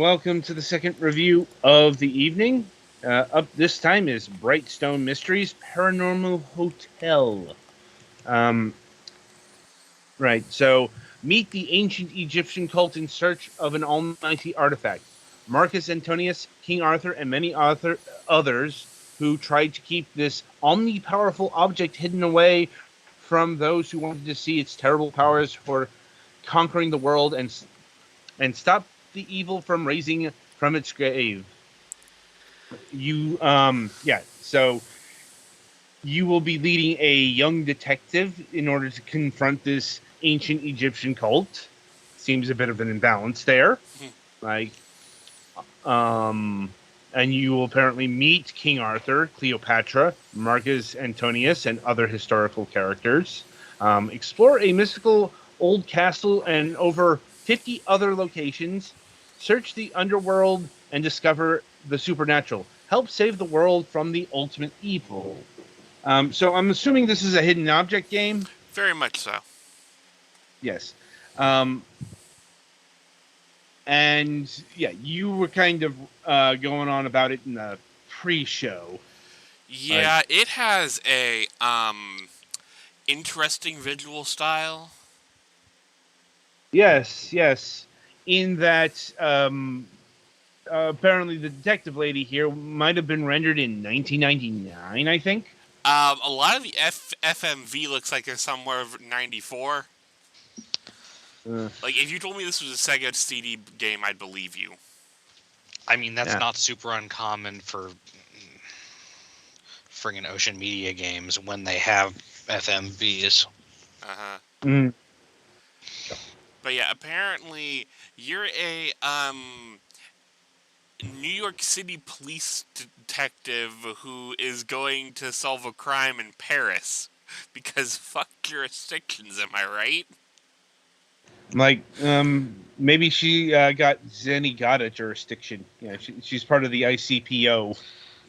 welcome to the second review of the evening. Up this time is Brightstone Mysteries Paranormal Hotel. Um, right, so meet the ancient Egyptian cult in search of an almighty artifact. Marcus Antonius, King Arthur, and many others who tried to keep this omnipowerful object hidden away from those who wanted to see its terrible powers for conquering the world and stop the evil from raising from its grave. So you will be leading a young detective in order to confront this ancient Egyptian cult. Seems a bit of an imbalance there. Like, and you will apparently meet King Arthur, Cleopatra, Marcus Antonius, and other historical characters. Explore a mystical old castle and over 50 other locations. Search the underworld and discover the supernatural. Help save the world from the ultimate evil. So I'm assuming this is a hidden object game. Very much so. Yes. And yeah, you were kind of going on about it in the pre-show. Yeah, it has a interesting visual style. Yes. In that, apparently the detective lady here might have been rendered in 1999, I think. A lot of the FMV looks like it's somewhere of 94. Like, if you told me this was a Sega CD game, I'd believe you. I mean, that's not super uncommon for friggin' Ocean Media games when they have FMVs. But yeah, apparently you're a New York City police detective who is going to solve a crime in Paris. Because fuck jurisdictions, am I right? Like, maybe she got Zenigata jurisdiction. Yeah, she's part of the ICPO.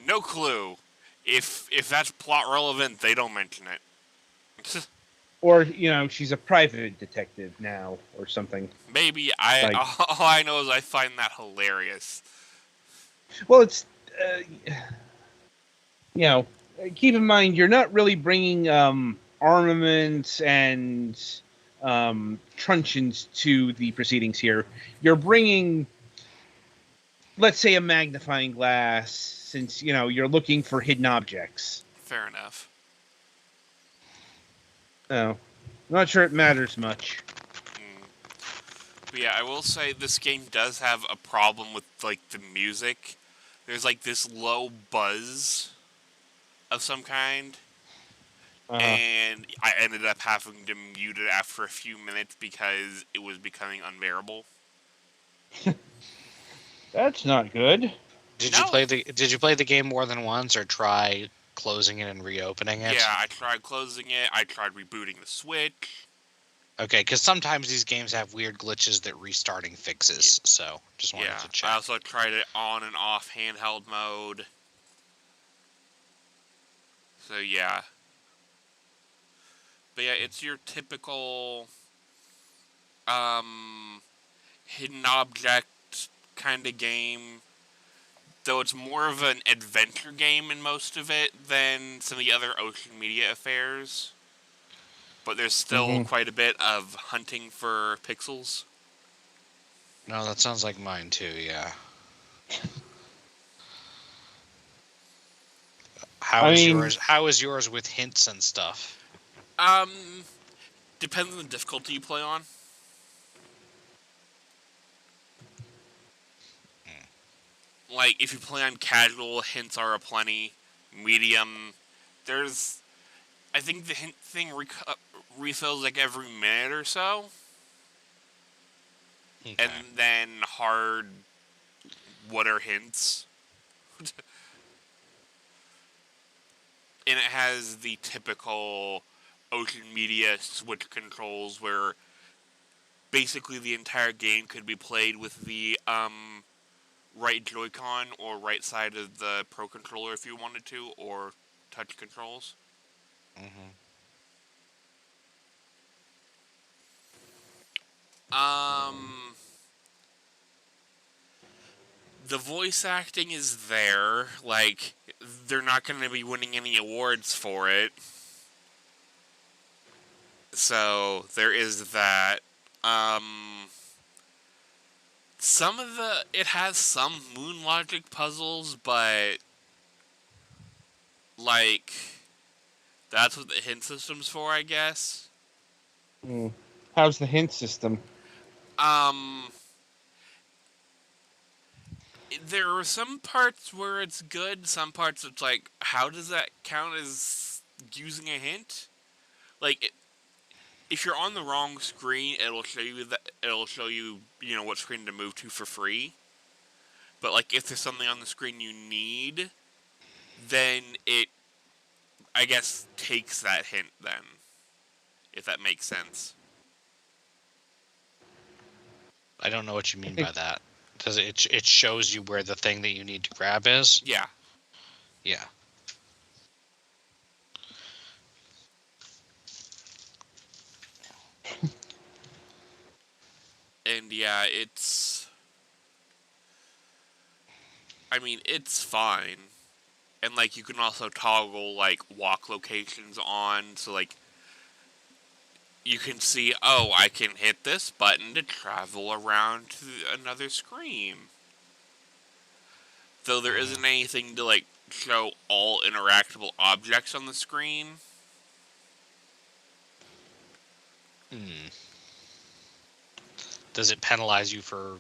No clue. If that's plot relevant, they don't mention it. Or, she's a private detective now or something. Maybe. All I know is I find that hilarious. Well, it's, keep in mind, you're not really bringing armaments and truncheons to the proceedings here. You're bringing, let's say, a magnifying glass, since, you're looking for hidden objects. Fair enough. Oh, I'm not sure it matters much. But yeah, I will say this game does have a problem with, like, the music. There's, like, this low buzz of some kind. And I ended up having to mute it after a few minutes because it was becoming unbearable. That's not good. Did you play the game more than once, or try closing it and reopening it? Yeah, I tried closing it. I tried rebooting the Switch. Okay, because sometimes these games have weird glitches that restarting fixes. So just wanted to check. I also tried it on and off handheld mode. So yeah. But yeah, it's your typical hidden object kind of game. Though it's more of an adventure game in most of it than some of the other Ocean Media affairs. But there's still quite a bit of hunting for pixels. No, that sounds like mine too, yeah. How is yours with hints and stuff? Depends on the difficulty you play on. Like, if you play on casual, hints are aplenty. Medium, I think the hint thing refills like every minute or so. Okay. And then hard, what are hints? And it has the typical Ocean Media Switch controls where basically the entire game could be played with the right Joy-Con or right side of the Pro Controller if you wanted to, or touch controls. the voice acting is there. Like, they're not going to be winning any awards for it. So, there is that. Some of it has some moon logic puzzles, but, like, that's what the hint system's for, I guess. How's the hint system? Um, there are some parts where it's good, some parts it's like, how does that count as using a hint? Like, if you're on the wrong screen, it'll show you, what screen to move to for free. But like, if there's something on the screen you need, then it, I guess, takes that hint then, if that makes sense. I don't know what you mean think- by that. Does it shows you where the thing that you need to grab is? Yeah. Yeah. And yeah, it's fine. And like, you can also toggle like walk locations on, so like, you can see, oh, I can hit this button to travel around to another screen. Though there isn't anything to like show all interactable objects on the screen. Does it penalize you for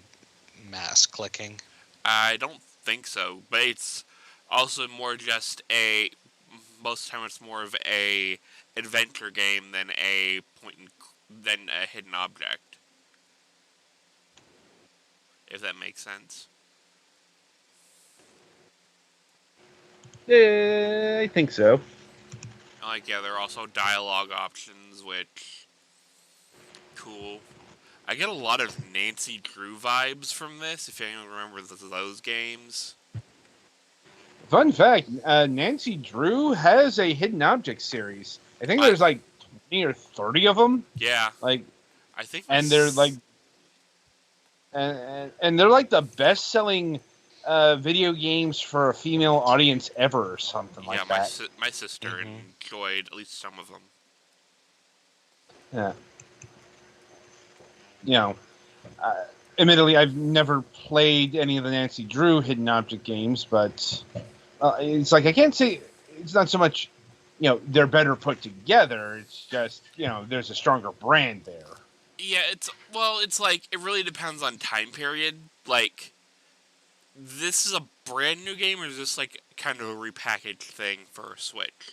mass clicking? I don't think so, but it's also more just most of the time it's more of a adventure game than than a hidden object. If that makes sense. I think so. Like, yeah, there are also dialogue options, which cool. I get a lot of Nancy Drew vibes from this, if anyone remembers those games. Fun fact: Nancy Drew has a hidden object series. I think there's like 20 or 30 of them. Yeah. Like, I think and they're like, and they're like the best-selling video games for a female audience ever, or something like that. My sister enjoyed at least some of them. Yeah. You know, admittedly, I've never played any of the Nancy Drew hidden object games, but it's like I can't say it's not so much, they're better put together. It's just, there's a stronger brand there. Yeah, it's like, it really depends on time period. Like, this is a brand new game, or is this like kind of a repackaged thing for Switch?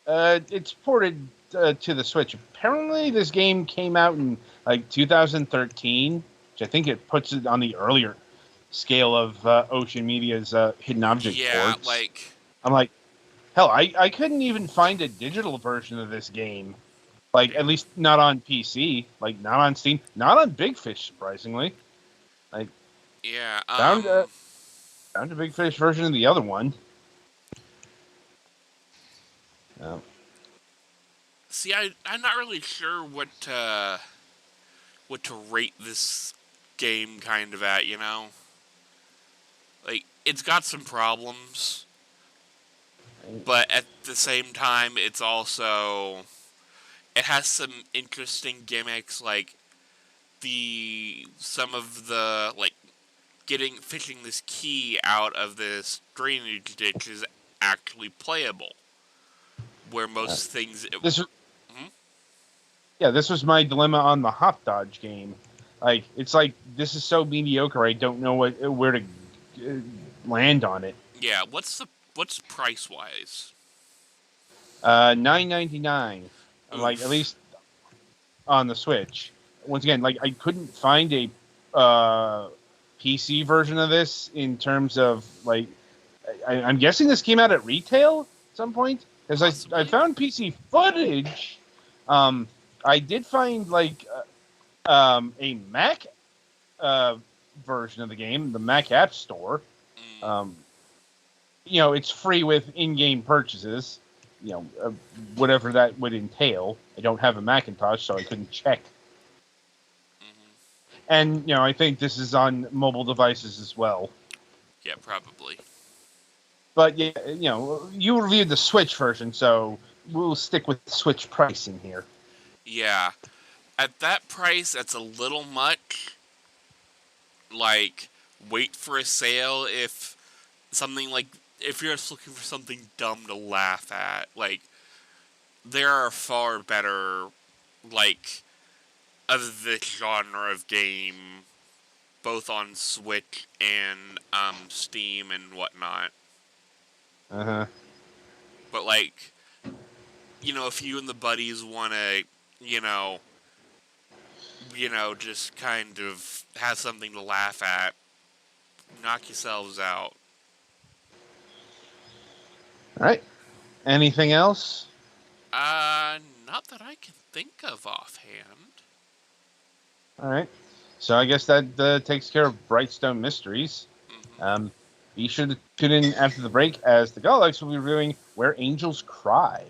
It's ported to the Switch. Apparently, this game came out in like 2013, which I think it puts it on the earlier scale of Ocean Media's hidden object ports. like, I'm like, hell, I couldn't even find a digital version of this game. Like, at least not on PC, like not on Steam, not on Big Fish, surprisingly. Like, yeah, found a Big Fish version of the other one. See, I'm not really sure what to rate this game kind of at, Like, it's got some problems, but at the same time, it has some interesting gimmicks, like some of the, like, fishing this key out of this drainage ditch is actually playable. Where most things... This was my dilemma on the Hop Dodge game. Like, it's like, this is so mediocre, I don't know where to land on it. Yeah, what's price-wise? $9.99. Like, at least on the Switch. Once again, like, I couldn't find a PC version of this in terms of, like, I'm guessing this came out at retail at some point? Because I found PC footage. I did find, like, a Mac version of the game, the Mac App Store. It's free with in-game purchases. Whatever that would entail. I don't have a Macintosh, so I couldn't check. And, I think this is on mobile devices as well. Yeah, probably. But yeah, you reviewed the Switch version, so we'll stick with Switch pricing here. Yeah. At that price, that's a little much. Like, wait for a sale if you're just looking for something dumb to laugh at. Like, there are far better, like, of this genre of game, both on Switch and Steam and whatnot. Uh huh. But like, if you and the buddies want to, you know, just kind of have something to laugh at, knock yourselves out. All right. Anything else? Not that I can think of offhand. All right. So I guess that takes care of Brightstone Mysteries. Hmm. Be sure to tune in after the break as the Galax will be reviewing Where Angels Cry.